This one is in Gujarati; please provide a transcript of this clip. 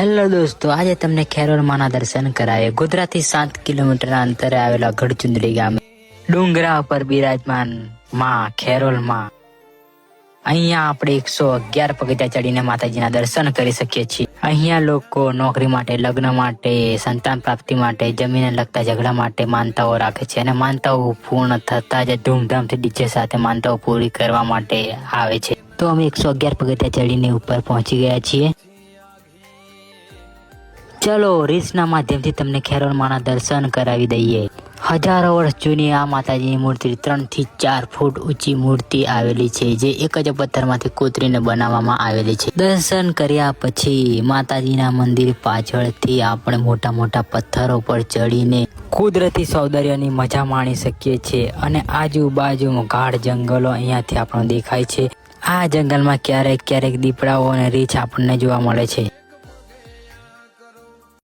હેલો દોસ્તો, આજે તમને ખેરોલમાના દર્શન કરાવે. ગોધરાથી 7 કિલોમીટરના અંતરે આવેલા ગઢચુંદડી ગામે ડુંગરા પર બિરાજમાન માં ખેરોલમાં. અહીંયા આપણે 111 પગથિયા ચડીને માતાજીના દર્શન કરી શકીએ છીએ. અહીંયા લોકો નોકરી માટે, લગ્ન માટે, સંતાન પ્રાપ્તિ માટે, જમીનને લગતા ઝઘડા માટે માનતાઓ રાખે છે અને માનતાઓ પૂર્ણ થતા જ ધૂમધામથી ડીજે સાથે માનતાઓ પૂરી કરવા માટે આવે છે. તો અમે 111 પગથિયા ચડીને ઉપર પહોંચી ગયા છીએ. ચલો રીલ્સના માધ્યમથી તમને ખેરોલમાના દર્શન કરાવી દઈએ. હજારો વર્ષ જૂની આ માતાજીની મૂર્તિ 3 થી 4 ફૂટ ઊંચી મૂર્તિ આવેલી છે, જે એક જ પથ્થરમાંથી કોતરીને બનાવવામાં આવેલી છે. દર્શન કર્યા પછી માતાજીના મંદિર પાછળથી આપણે મોટા મોટા પથ્થરો પર ચડીને કુદરતી સૌંદર્યની મજા માણી શકીએ છીએ અને આજુબાજુમાં ગાઢ જંગલો અહીંયાથી આપણને દેખાય છે. આ જંગલમાં ક્યારેક દીપડાઓ અને રીંછ આપણને જોવા મળે છે.